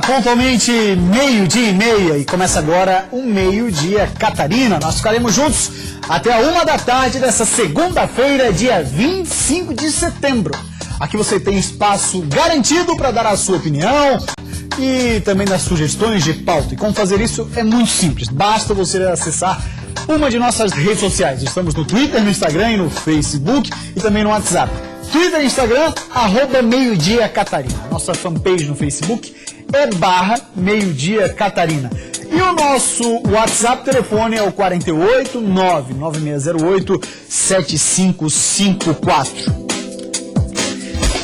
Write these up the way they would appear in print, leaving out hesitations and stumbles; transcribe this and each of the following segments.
Pontualmente, 12h30 e começa agora o Meio-Dia Catarina. Nós ficaremos juntos até a 1h dessa segunda-feira, dia 25 de setembro. Aqui você tem espaço garantido para dar a sua opinião e também das sugestões de pauta. E como fazer isso é muito simples, basta você acessar uma de nossas redes sociais. Estamos no Twitter, no Instagram e no Facebook e também no WhatsApp. Twitter e Instagram, @Meio-Dia Catarina. Nossa fanpage no Facebook é /Meio-Dia Catarina. E o nosso WhatsApp telefone é o 48 99608 7554.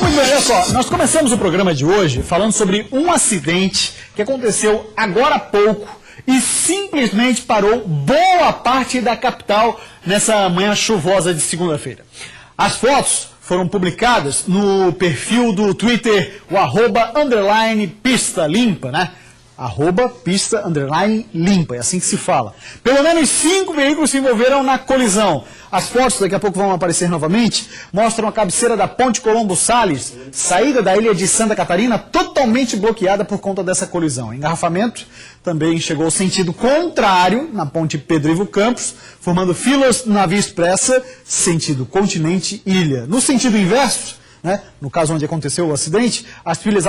Muito bem, olha só, nós começamos o programa de hoje falando sobre um acidente que aconteceu agora há pouco e simplesmente parou boa parte da capital nessa manhã chuvosa de segunda-feira. As fotos foram publicadas no perfil do Twitter, o @pista limpa, né? @pista_limpa, é assim que se fala. Pelo menos 5 veículos se envolveram na colisão. As fotos, daqui a pouco vão aparecer novamente, mostram a cabeceira da Ponte Colombo Salles, saída da ilha de Santa Catarina, totalmente bloqueada por conta dessa colisão. Engarrafamento também chegou ao sentido contrário, na Ponte Pedro Ivo Campos, formando filas na Via Expressa, sentido continente-ilha. No sentido inverso, né, no caso onde aconteceu o acidente, as filas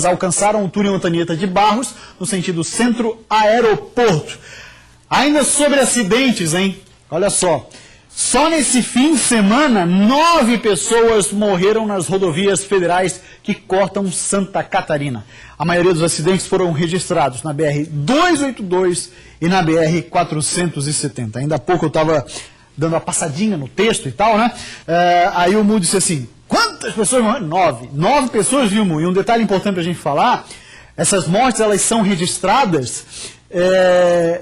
alcançaram o túnel Antonieta de Barros, no sentido centro-aeroporto. Ainda sobre acidentes, hein? Olha só. Só nesse fim de semana, 9 pessoas morreram nas rodovias federais que cortam Santa Catarina. A maioria dos acidentes foram registrados na BR-282 e na BR-470. Ainda há pouco eu estava dando uma passadinha no texto e tal, né? Aí o Mu disse assim: quantas pessoas morreram? 9. 9 pessoas, viu, Mu? E um detalhe importante para a gente falar: essas mortes elas são registradas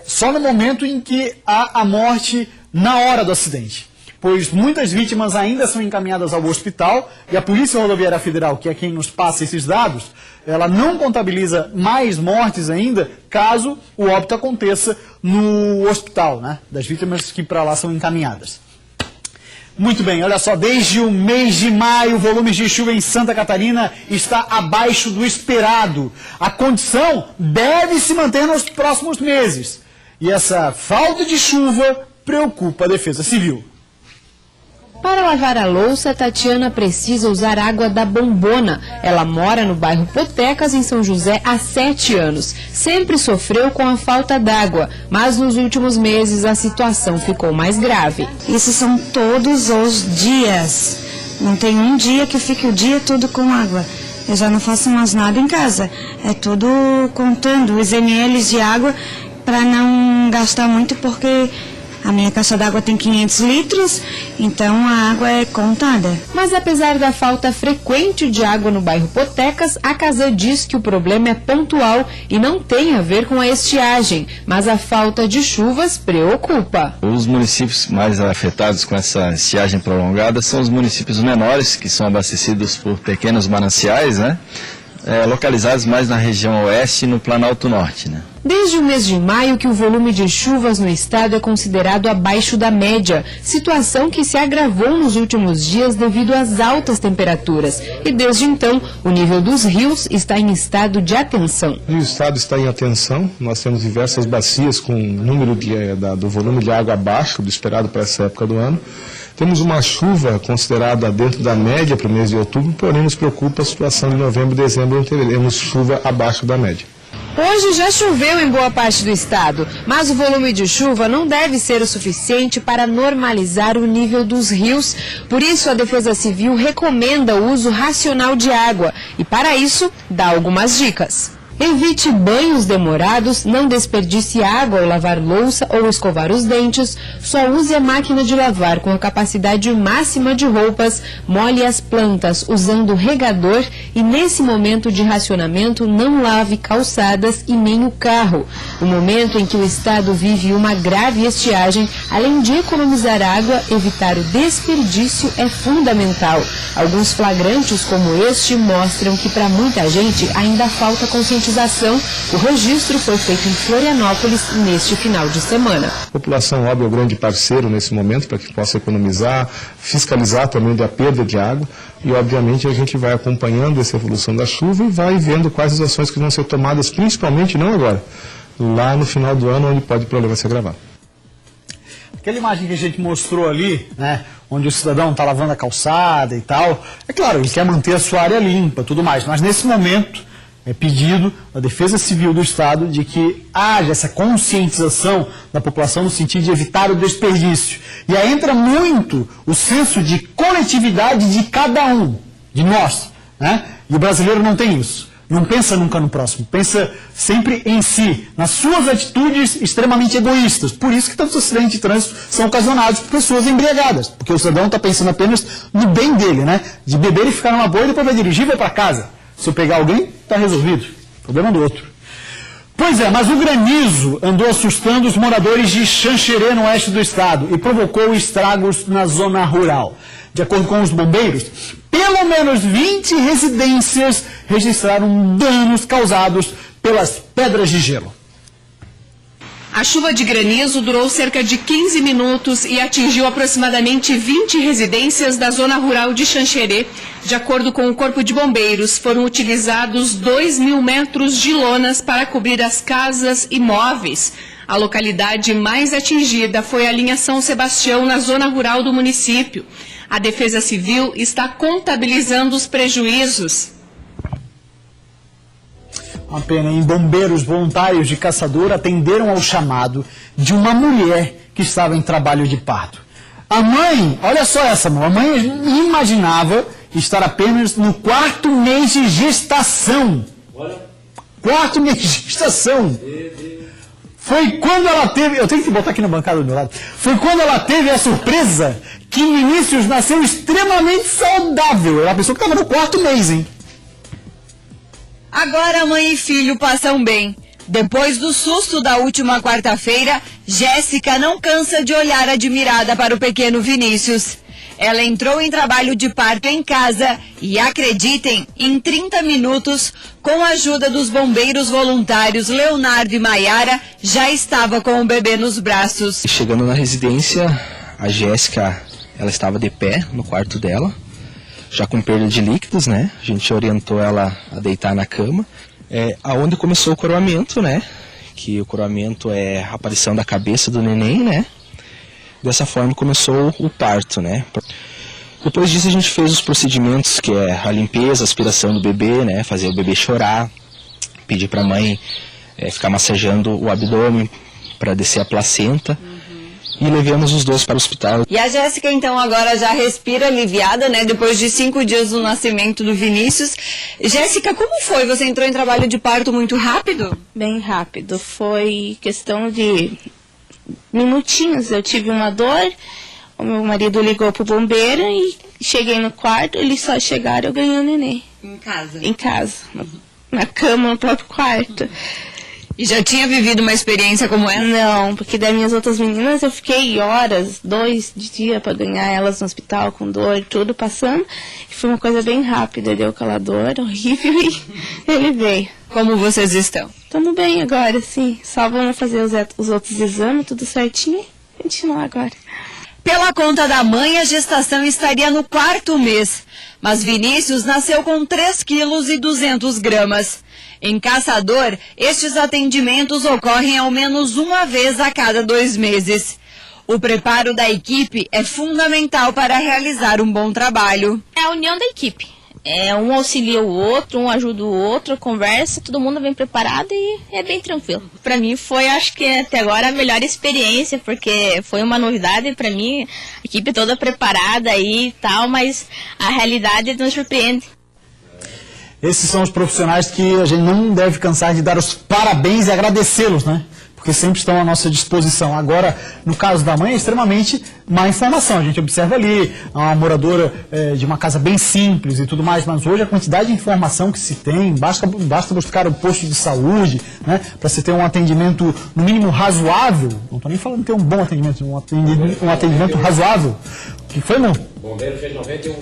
só no momento em que há a morte na hora do acidente, pois muitas vítimas ainda são encaminhadas ao hospital e a Polícia Rodoviária Federal, que é quem nos passa esses dados, ela não contabiliza mais mortes ainda caso o óbito aconteça no hospital, né, das vítimas que para lá são encaminhadas. Muito bem, olha só, desde o mês de maio, volumes de chuva em Santa Catarina está abaixo do esperado. A condição deve se manter nos próximos meses. E essa falta de chuva preocupa a Defesa Civil. Para lavar a louça, Tatiana precisa usar água da bombona. Ela mora no bairro Potecas, em São José, há 7 anos. Sempre sofreu com a falta d'água, mas nos últimos meses a situação ficou mais grave. Isso são todos os dias. Não tem um dia que fique o dia todo com água. Eu já não faço mais nada em casa. É tudo contando os ml de água para não gastar muito, porque a minha caixa d'água tem 500 litros, então a água é contada. Mas apesar da falta frequente de água no bairro Potecas, a Casan diz que o problema é pontual e não tem a ver com a estiagem, mas a falta de chuvas preocupa. Os municípios mais afetados com essa estiagem prolongada são os municípios menores, que são abastecidos por pequenos mananciais, né? Localizados mais na região oeste e no Planalto Norte, né? Desde o mês de maio que o volume de chuvas no estado é considerado abaixo da média, situação que se agravou nos últimos dias devido às altas temperaturas. E desde então, o nível dos rios está em estado de atenção. O estado está em atenção, nós temos diversas bacias com número do volume de água abaixo do esperado para essa época do ano. Temos uma chuva considerada dentro da média para o mês de outubro, porém nos preocupa a situação de novembro e dezembro, onde teremos chuva abaixo da média. Hoje já choveu em boa parte do estado, mas o volume de chuva não deve ser o suficiente para normalizar o nível dos rios. Por isso, a Defesa Civil recomenda o uso racional de água e, para isso, dá algumas dicas. Evite banhos demorados, não desperdice água ao lavar louça ou escovar os dentes, só use a máquina de lavar com a capacidade máxima de roupas, molhe as plantas usando regador e nesse momento de racionamento não lave calçadas e nem o carro. No momento em que o estado vive uma grave estiagem, além de economizar água, evitar o desperdício é fundamental. Alguns flagrantes como este mostram que para muita gente ainda falta conscientização conscientização. O registro foi feito em Florianópolis neste final de semana. A população, óbvio, é o grande parceiro nesse momento para que possa economizar, fiscalizar também da perda de água e, obviamente, a gente vai acompanhando essa evolução da chuva e vai vendo quais as ações que vão ser tomadas, principalmente, não agora, lá no final do ano, onde pode o problema se agravar. Aquela imagem que a gente mostrou ali, né, onde o cidadão está lavando a calçada e tal, é claro, ele quer manter a sua área limpa e tudo mais, mas nesse momento é pedido da Defesa Civil do Estado de que haja essa conscientização da população no sentido de evitar o desperdício. E aí entra muito o senso de coletividade de cada um, de nós, né? E o brasileiro não tem isso. Não pensa nunca no próximo, pensa sempre em si, nas suas atitudes extremamente egoístas. Por isso que tantos acidentes de trânsito são ocasionados por pessoas embriagadas, porque o cidadão está pensando apenas no bem dele, né? De beber e ficar numa boa e depois vai dirigir e vai para casa. Se eu pegar alguém, está resolvido. Problema do outro. Pois é, mas o granizo andou assustando os moradores de Xanxerê, no oeste do estado, e provocou estragos na zona rural. De acordo com os bombeiros, pelo menos 20 residências registraram danos causados pelas pedras de gelo. A chuva de granizo durou cerca de 15 minutos e atingiu aproximadamente 20 residências da zona rural de Xanxerê. De acordo com o Corpo de Bombeiros, foram utilizados 2.000 metros de lonas para cobrir as casas e móveis. A localidade mais atingida foi a linha São Sebastião, na zona rural do município. A Defesa Civil está contabilizando os prejuízos. Uma pena, hein? Bombeiros voluntários de Caçador atenderam ao chamado de uma mulher que estava em trabalho de parto. A mãe, olha só essa mão, a mãe imaginava estar apenas no 4º mês de gestação. 4º mês de gestação. Foi quando ela teve, eu tenho que botar aqui na bancada do meu lado, foi quando ela teve a surpresa que Vinícius nasceu extremamente saudável. Era a pessoa que estava no 4º mês, hein? Agora mãe e filho passam bem. Depois do susto da última quarta-feira, Jéssica não cansa de olhar admirada para o pequeno Vinícius. Ela entrou em trabalho de parto em casa e, acreditem, em 30 minutos, com a ajuda dos bombeiros voluntários Leonardo e Maiara, já estava com o bebê nos braços. Chegando na residência, a Jéssica, ela estava de pé no quarto dela, já com perda de líquidos, né? A gente orientou ela a deitar na cama. Aonde começou o coroamento, né? Que o coroamento é a aparição da cabeça do neném, né? Dessa forma começou o parto, né? Depois disso a gente fez os procedimentos, que é a limpeza, a aspiração do bebê, né? Fazer o bebê chorar, pedir para a mãe ficar massageando o abdômen para descer a placenta. E levamos os dois para o hospital. E a Jéssica, então, agora já respira aliviada, né? Depois de 5 dias do nascimento do Vinícius. Jéssica, como foi? Você entrou em trabalho de parto muito rápido? Bem rápido. Foi questão de minutinhos. Eu tive uma dor, o meu marido ligou pro bombeiro e cheguei no quarto, eles só chegaram, eu ganhei o neném. Em casa? Em casa. Na cama, no próprio quarto. E já tinha vivido uma experiência como essa? Não, porque das minhas outras meninas eu fiquei horas, 2 dias para ganhar elas no hospital com dor, tudo passando. E foi uma coisa bem rápida, deu aquela dor horrível e ele veio. Como vocês estão? Estamos bem agora, sim. Só vamos fazer os outros exames, tudo certinho e continuar agora. Pela conta da mãe, a gestação estaria no 4º mês. Mas Vinícius nasceu com 3 quilos e 200 gramas. Em Caçador, estes atendimentos ocorrem ao menos uma vez a cada 2 meses. O preparo da equipe é fundamental para realizar um bom trabalho. É a união da equipe. Um auxilia o outro, um ajuda o outro, conversa, todo mundo bem preparado e é bem tranquilo. Para mim foi, acho que até agora, a melhor experiência, porque foi uma novidade para mim, a equipe toda preparada aí e tal, mas a realidade nos surpreende. Esses são os profissionais que a gente não deve cansar de dar os parabéns e agradecê-los, né? Porque sempre estão à nossa disposição. Agora, no caso da mãe, é extremamente má informação. A gente observa ali, uma moradora de uma casa bem simples e tudo mais, mas hoje a quantidade de informação que se tem, basta buscar o posto de saúde, né? Para você ter um atendimento, no mínimo, razoável. Não estou nem falando de ter um bom atendimento, um atendimento razoável. O que foi, não? O bombeiro fez 91.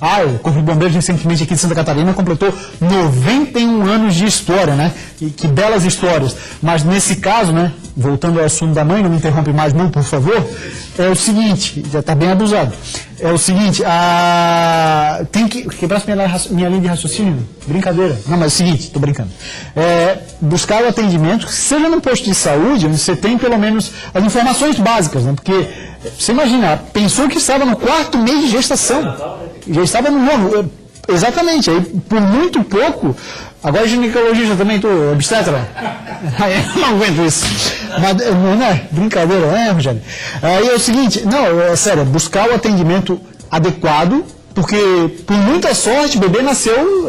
O Corpo de Bombeiros recentemente aqui de Santa Catarina completou 91 anos de história, né? E que belas histórias. Mas nesse caso, né? Voltando ao assunto da mãe, não me interrompe mais não, por favor. É o seguinte, já está bem abusado. É o seguinte, tem que quebrar minha linha de raciocínio. Brincadeira. Não, mas é o seguinte, estou brincando. Buscar o atendimento, seja num posto de saúde, onde você tem pelo menos as informações básicas, né? Porque você imagina, pensou que estava no 4º mês de gestação, já estava no 9º. Exatamente, aí por muito pouco, agora ginecologista também, obstetra, eu não aguento isso, mas não é brincadeira, né, Rogério? Aí é o seguinte, não, é sério, buscar o atendimento adequado, porque por muita sorte o bebê nasceu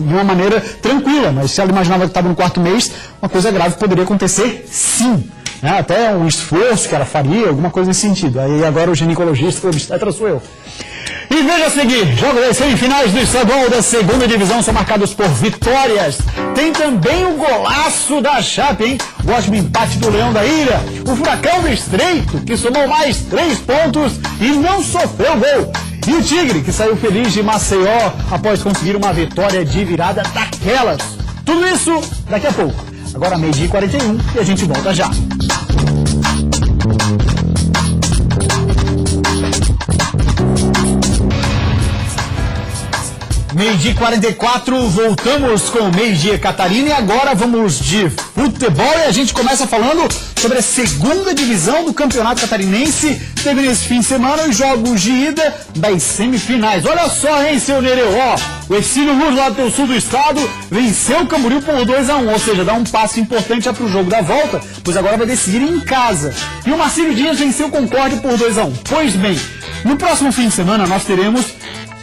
de uma maneira tranquila, mas se ela imaginava que estava no 4º mês, uma coisa grave poderia acontecer sim. Até um esforço que ela faria, alguma coisa nesse sentido. Aí agora o ginecologista, o obstetra sou eu. E veja a seguir, jogos das semifinais do estadual da 2ª divisão são marcados por vitórias. Tem também o golaço da Chape, hein? O ótimo empate do Leão da Ilha. O Furacão do Estreito, que somou mais 3 pontos e não sofreu gol. E o Tigre, que saiu feliz de Maceió após conseguir uma vitória de virada daquelas. Tudo isso daqui a pouco. Agora 12h41 e a gente volta já. Meio-dia 44, voltamos com o Meio-dia Catarina e agora vamos de futebol e a gente começa falando sobre a 2ª divisão do Campeonato Catarinense. Teve nesse fim de semana os jogos de ida das semifinais. Olha só, hein, seu Nereu, o Ercílio Luz lá do sul do estado venceu o Camboriú por 2-1, ou seja, dá um passo importante para o jogo da volta, pois agora vai decidir em casa. E o Marcílio Dias venceu o Concórdia por 2-1. Pois bem, no próximo fim de semana nós teremos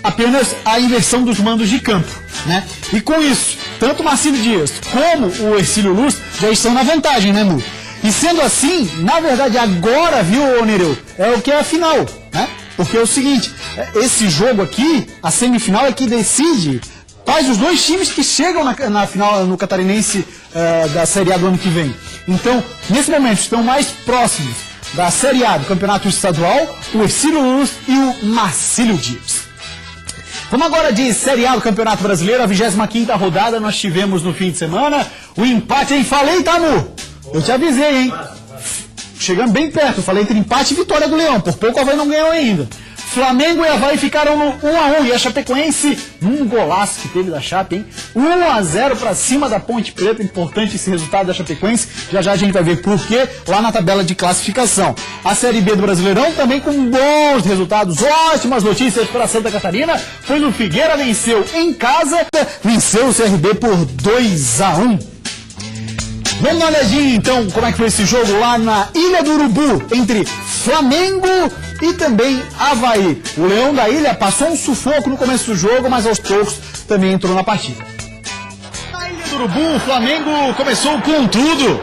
apenas a inversão dos mandos de campo, né? E com isso, tanto o Marcílio Dias como o Ercílio Luz já estão na vantagem, né, Mu? E sendo assim, na verdade, agora, viu, Nereu, é o que é a final, né? Porque é o seguinte, esse jogo aqui, a semifinal é que decide quais os 2 times que chegam na final no Catarinense da Série A do ano que vem. Então, nesse momento, estão mais próximos da Série A do Campeonato Estadual, o Ercílio Luz e o Marcílio Dias. Vamos agora de Série A do Campeonato Brasileiro, a 25ª rodada, nós tivemos no fim de semana o empate, hein? Falei, Tamu? Eu te avisei, hein? Chegando bem perto, falei entre empate e vitória do Leão, por pouco o Avaí não ganhou ainda. Flamengo e Avaí ficaram no 1-1 e a Chapecoense, golaço que teve da Chape, hein? 1-0 para cima da Ponte Preta, importante esse resultado da Chapecoense, já já a gente vai ver por quê lá na tabela de classificação. A Série B do Brasileirão também com bons resultados, ótimas notícias para Santa Catarina, pois o Figueira venceu em casa, venceu o CRB por 2-1. Vamos dar uma olhadinha então como é que foi esse jogo lá na Ilha do Urubu, entre Flamengo e também Avaí. O Leão da Ilha passou um sufoco no começo do jogo, mas aos poucos também entrou na partida. Na Ilha do Urubu, o Flamengo começou com tudo,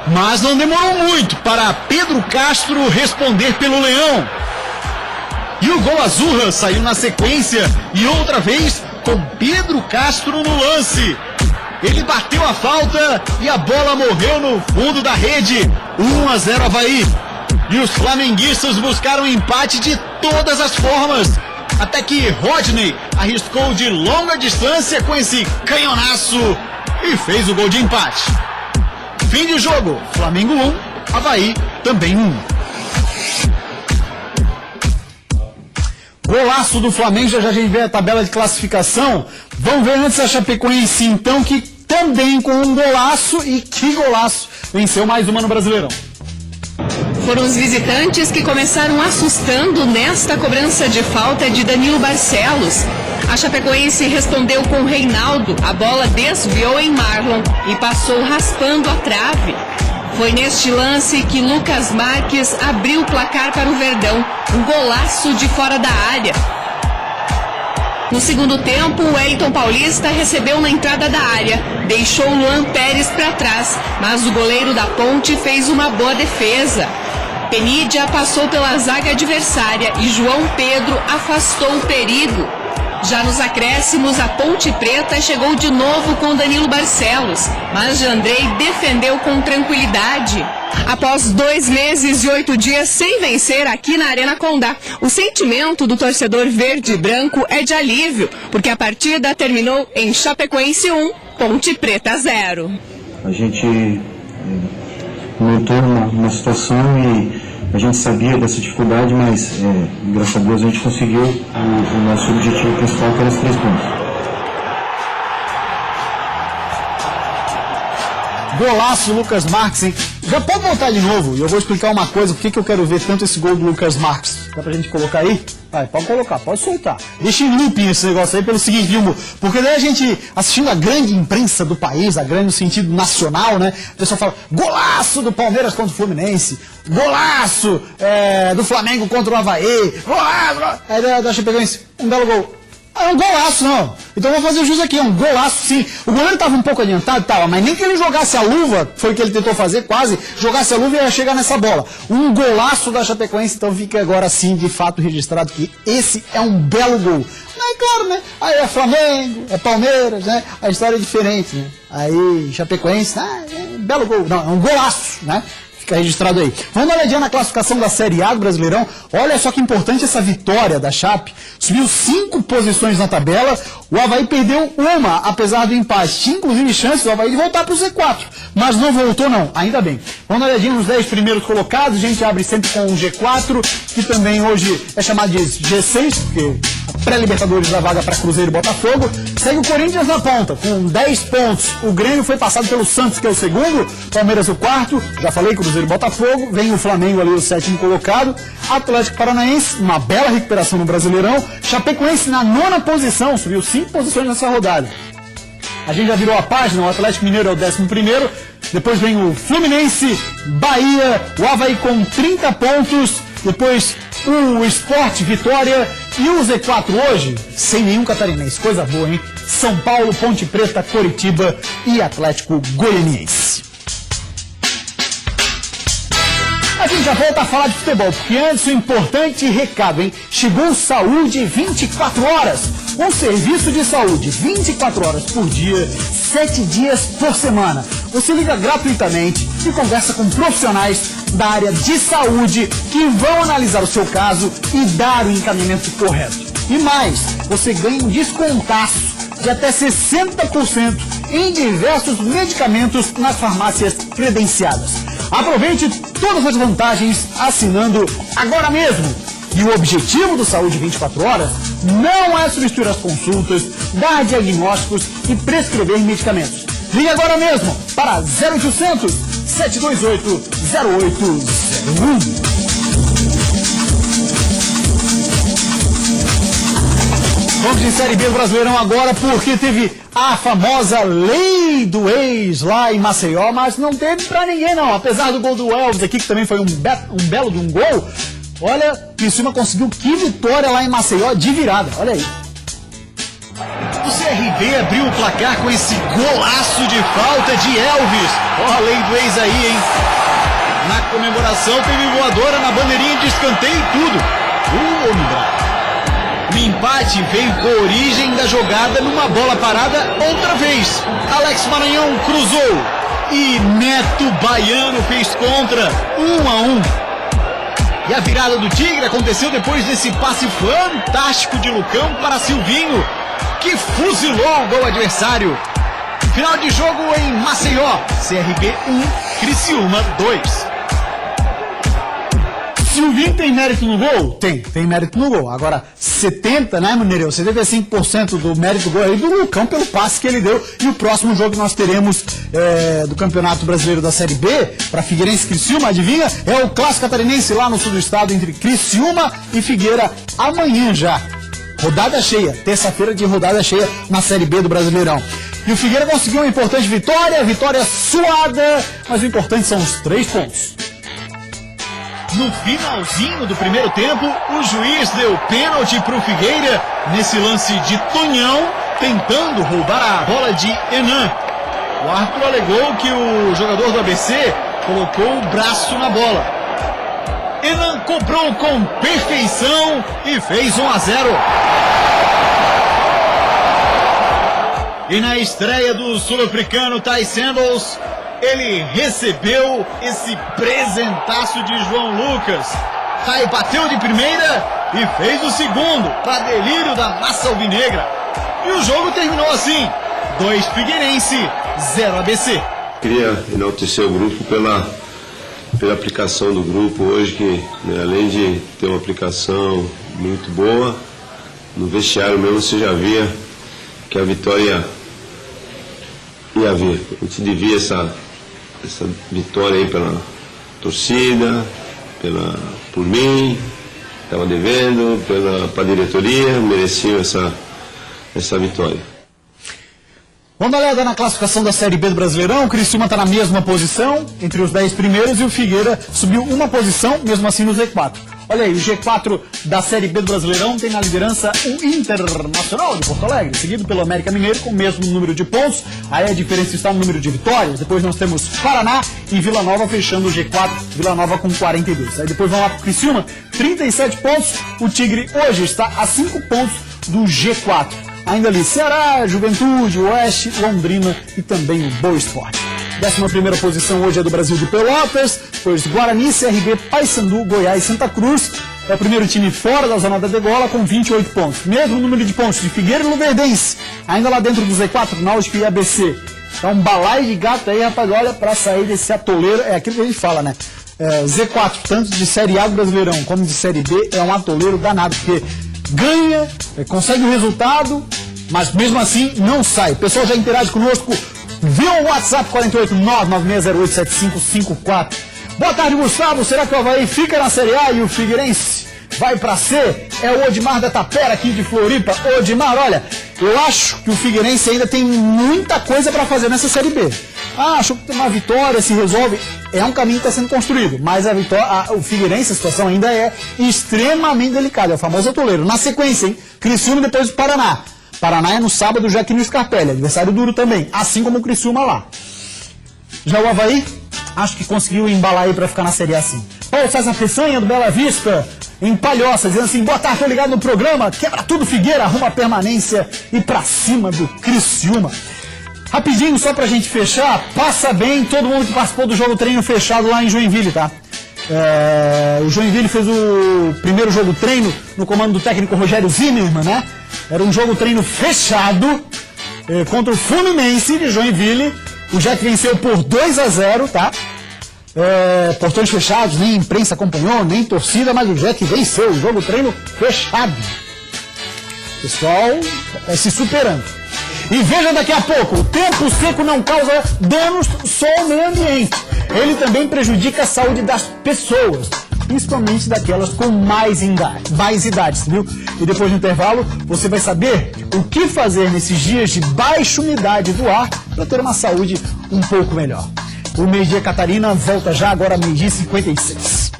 mas não demorou muito para Pedro Castro responder pelo Leão. E o gol Azurra saiu na sequência e outra vez com Pedro Castro no lance. Ele bateu a falta e a bola morreu no fundo da rede. 1-0 Avaí. E os flamenguistas buscaram empate de todas as formas. Até que Rodney arriscou de longa distância com esse canhonaço e fez o gol de empate. Fim de jogo. Flamengo 1, Avaí também 1. Golaço do Flamengo, já a gente vê a tabela de classificação. Vamos ver antes a Chapecoense, então, que também com um golaço, e que golaço, venceu mais uma no Brasileirão. Foram os visitantes que começaram assustando nesta cobrança de falta de Danilo Barcelos. A Chapecoense respondeu com Reinaldo, a bola desviou em Marlon e passou raspando a trave. Foi neste lance que Lucas Marques abriu o placar para o Verdão, um golaço de fora da área. No segundo tempo, o Wellington Paulista recebeu na entrada da área, deixou o Luan Pérez para trás, mas o goleiro da Ponte fez uma boa defesa. Penídia passou pela zaga adversária e João Pedro afastou o perigo. Já nos acréscimos, a Ponte Preta chegou de novo com Danilo Barcelos, mas Jandrei defendeu com tranquilidade. Após 2 meses e 8 dias sem vencer aqui na Arena Condá, o sentimento do torcedor verde e branco é de alívio, porque a partida terminou em Chapecoense 1, Ponte Preta 0. A gente lutou numa situação e a gente sabia dessa dificuldade, mas graças a Deus a gente conseguiu o nosso objetivo principal, que era os 3 pontos. Golaço do Lucas Marques, hein? Já pode voltar de novo, e eu vou explicar uma coisa, por que eu quero ver tanto esse gol do Lucas Marques. Dá pra gente colocar aí? Vai, pode colocar, pode soltar. Deixa em looping esse negócio aí pelo seguinte, Vilmo, porque daí a gente, assistindo a grande imprensa do país, a grande no sentido nacional, né? O pessoal fala, golaço do Palmeiras contra o Fluminense, golaço do Flamengo contra o Avaí, golaço da Chapecoense, um belo gol. É um golaço, não. Então eu vou fazer o jus aqui, é um golaço sim. O goleiro estava um pouco adiantado, mas nem que ele jogasse a luva, foi o que ele tentou fazer, quase, jogasse a luva e ia chegar nessa bola. Um golaço da Chapecoense, então fica agora sim, de fato, registrado que esse é um belo gol. Mas claro, né? Aí é Flamengo, é Palmeiras, né? A história é diferente, né? Aí Chapecoense, é um belo gol. Não, é um golaço, né? Fica registrado aí. Vamos dar uma olhadinha na classificação da Série A do Brasileirão. Olha só que importante essa vitória da Chape. Subiu 5 posições na tabela. O Avaí perdeu uma, apesar do empate. Tinha inclusive chances do Avaí de voltar para o Z4. Mas não voltou não, ainda bem. Vamos dar uma olhadinha nos 10 primeiros colocados. A gente abre sempre com o G4, que também hoje é chamado de G6, porque pré-libertadores da vaga para Cruzeiro e Botafogo. Segue o Corinthians na ponta, com 10 pontos. O Grêmio foi passado pelo Santos, que é o segundo. Palmeiras o quarto. Já falei, Cruzeiro e Botafogo. Vem o Flamengo ali, o 7º colocado. Atlético Paranaense, uma bela recuperação no Brasileirão. Chapecoense na 9ª posição, subiu 5 posições nessa rodada. A gente já virou a página, o Atlético Mineiro é o 11º. Depois vem o Fluminense, Bahia, o Avaí com 30 pontos. Depois o Sport, Vitória. E o Z4 hoje, sem nenhum catarinense. Coisa boa, hein? São Paulo, Ponte Preta, Coritiba e Atlético Goianiense. A gente já volta a falar de futebol, porque antes um importante recado, hein? Chegou Saúde 24 horas. Um serviço de saúde 24 horas por dia, 7 dias por semana. Você liga gratuitamente e conversa com profissionais da área de saúde que vão analisar o seu caso e dar o encaminhamento correto. E mais, você ganha um descontaço de até 60% em diversos medicamentos nas farmácias credenciadas. Aproveite todas as vantagens assinando agora mesmo. E o objetivo do Saúde 24 Horas não é substituir as consultas, dar diagnósticos e prescrever medicamentos. Ligue agora mesmo para 0800 728 0801. Vamos de Série B do Brasileirão agora, porque teve a famosa lei do ex lá em Maceió, mas não teve pra ninguém não. Apesar do gol do Elvis aqui, que também foi um belo de um gol, olha, Criciúma conseguiu que vitória lá em Maceió de virada, olha aí. O CRB abriu o placar com esse golaço de falta de Elvis. Ó, a lei do ex aí, hein? Na comemoração teve voadora na bandeirinha de escanteio e tudo. Homem bravo. O empate veio com a origem da jogada numa bola parada outra vez. Alex Maranhão cruzou e Neto Baiano fez contra 1-1. E a virada do Tigre aconteceu depois desse passe fantástico de Lucão para Silvinho, que fuzilou o gol adversário. Final de jogo em Maceió, CRB 1, Criciúma 2. Silvinho tem mérito no gol? Tem mérito no gol. Agora, 70, né, Mineirão? 75% do mérito do gol aí do Lucão pelo passe que ele deu. E o próximo jogo que nós teremos do Campeonato Brasileiro da Série B, para Figueirense e Criciúma, adivinha? É o Clássico Catarinense lá no sul do estado, entre Criciúma e Figueira, amanhã já. Rodada cheia, terça-feira de rodada cheia na Série B do Brasileirão. E o Figueira conseguiu uma importante vitória suada, mas o importante são os 3 pontos. No finalzinho do primeiro tempo, o juiz deu pênalti para o Figueira nesse lance de Tonhão, tentando roubar a bola de Enan. O árbitro alegou que o jogador do ABC colocou o braço na bola. Enan cobrou com perfeição e fez 1-0. E na estreia do sul-africano Ty Sandals, ele recebeu esse presentaço de João Lucas. Aí bateu de primeira e fez o segundo, para delírio da massa alvinegra. E o jogo terminou assim, 2 Figueirense, 0 ABC. Queria enaltecer o grupo pela aplicação do grupo hoje, que né, além de ter uma aplicação muito boa, no vestiário mesmo você já via que a vitória ia vir. A gente devia essa vitória aí pela torcida, por mim, estava devendo, para a diretoria, mereciam essa vitória. Vamos dar uma olhada na classificação da Série B do Brasileirão. O Criciúma está na mesma posição, entre os 10 primeiros, e o Figueira subiu uma posição, mesmo assim no Z4. Olha aí, o G4 da Série B do Brasileirão tem na liderança o Internacional de Porto Alegre, seguido pelo América Mineiro com o mesmo número de pontos. Aí a diferença está no número de vitórias. Depois nós temos Paraná e Vila Nova fechando o G4, Vila Nova com 42. Aí depois vamos lá para o Criciúma, 37 pontos. O Tigre hoje está a 5 pontos do G4. Ainda ali Ceará, Juventude, Oeste, Londrina e também o Boa Esporte. 11ª posição hoje é do Brasil de Pelotas, depois Guarani, CRB, Paysandu, Goiás e Santa Cruz. É o primeiro time fora da zona da degola com 28 pontos. Mesmo número de pontos de Figueira e Luverdense. Ainda lá dentro do Z4, Náutico e ABC. Tá um balaio de gato aí, rapaz, olha, para sair desse atoleiro. É aquilo que a gente fala, né? Z4, tanto de Série A do Brasileirão como de Série B, é um atoleiro danado, porque ganha, consegue o resultado, mas mesmo assim não sai. O pessoal já interage conosco via o WhatsApp 489-9608-7554. Boa tarde, Gustavo. Será que o Avaí fica na Série A e o Figueirense vai para C? É o Odimar da Tapera aqui de Floripa. Odimar, olha, eu acho que o Figueirense ainda tem muita coisa para fazer nessa Série B. Acho que uma vitória se resolve. É um caminho que está sendo construído, mas o Figueirense, a situação ainda é extremamente delicada. É o famoso atoleiro. Na sequência, hein? Criciúma e depois o Paraná. Paraná é no sábado, já aqui no Scarpelli, adversário duro também, assim como o Criciúma lá. Já o Avaí, acho que conseguiu embalar aí para ficar na Série A sim. Paulo César Peçanha, do Bela Vista, em Palhoça, dizendo assim, boa tarde, tô ligado no programa, quebra tudo Figueira, arruma a permanência e pra cima do Criciúma. Rapidinho, só pra gente fechar, passa bem todo mundo que participou do jogo treino fechado lá em Joinville, tá? O Joinville fez o primeiro jogo treino no comando do técnico Rogério Zimmermann, né? Era um jogo treino fechado contra o Fluminense de Joinville. O Jack venceu por 2-0, tá? Portões fechados, nem imprensa acompanhou, nem torcida, mas o Jack venceu. O jogo treino fechado. Pessoal, se superando. E veja daqui a pouco, o tempo seco não causa danos só ao meio ambiente. Ele também prejudica a saúde das pessoas, principalmente daquelas com mais idades, viu? E depois do intervalo, você vai saber o que fazer nesses dias de baixa umidade do ar para ter uma saúde um pouco melhor. O Meio Dia Catarina volta já agora, 12h56.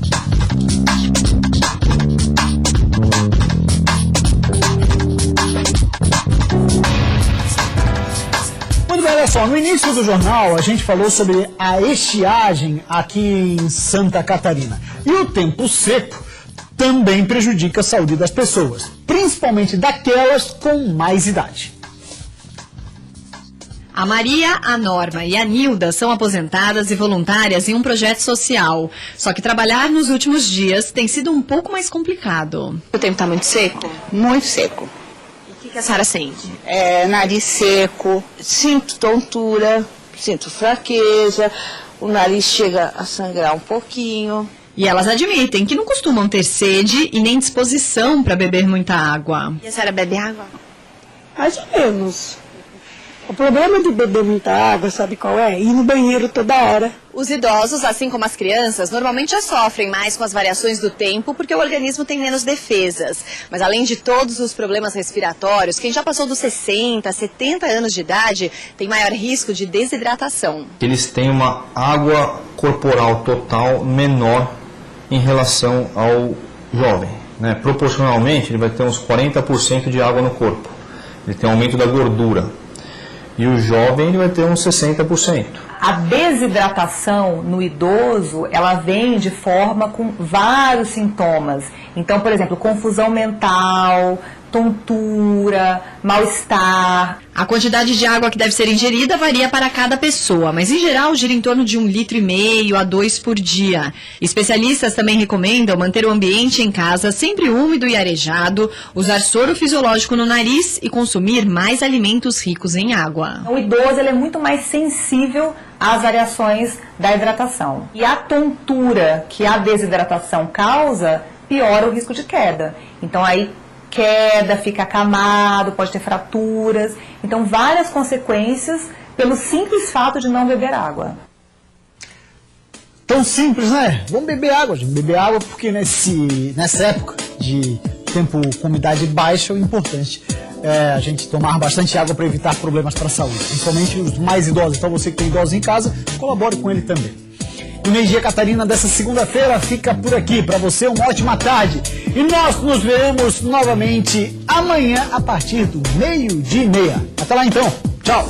Muito bem, olha só, no início do jornal a gente falou sobre a estiagem aqui em Santa Catarina. E o tempo seco também prejudica a saúde das pessoas, principalmente daquelas com mais idade. A Maria, a Norma e a Nilda são aposentadas e voluntárias em um projeto social. Só que trabalhar nos últimos dias tem sido um pouco mais complicado. O tempo está muito seco? Muito seco. E o que a senhora sente? Nariz seco, sinto tontura, sinto fraqueza, o nariz chega a sangrar um pouquinho. E elas admitem que não costumam ter sede e nem disposição para beber muita água. E a senhora bebe água? Mais ou menos. O problema de beber muita água, sabe qual é? Ir no banheiro toda hora. Os idosos, assim como as crianças, normalmente já sofrem mais com as variações do tempo porque o organismo tem menos defesas. Mas além de todos os problemas respiratórios, quem já passou dos 60, 70 anos de idade tem maior risco de desidratação. Eles têm uma água corporal total menor em relação ao jovem, né? Proporcionalmente, ele vai ter uns 40% de água no corpo. Ele tem um aumento da gordura. E o jovem ele vai ter uns 60%. A desidratação no idoso, ela vem de forma com vários sintomas. Então, por exemplo, confusão mental, tontura, mal-estar. A quantidade de água que deve ser ingerida varia para cada pessoa, mas em geral gira em torno de 1,5 litro a 2 por dia. Especialistas também recomendam manter o ambiente em casa sempre úmido e arejado, usar soro fisiológico no nariz e consumir mais alimentos ricos em água. O idoso ele é muito mais sensível às variações da hidratação. E a tontura que a desidratação causa piora o risco de queda. Então aí queda, fica acamado, pode ter fraturas. Então, várias consequências pelo simples fato de não beber água. Tão simples, né? Vamos beber água, gente. Beber água porque nessa época de tempo com umidade baixa, o importante é a gente tomar bastante água para evitar problemas para a saúde, principalmente os mais idosos. Então, você que tem idosos em casa, colabore com ele também. O Energia Catarina dessa segunda-feira fica por aqui. Para você, uma ótima tarde. E nós nos veremos novamente amanhã a partir do 12:30. Até lá então. Tchau.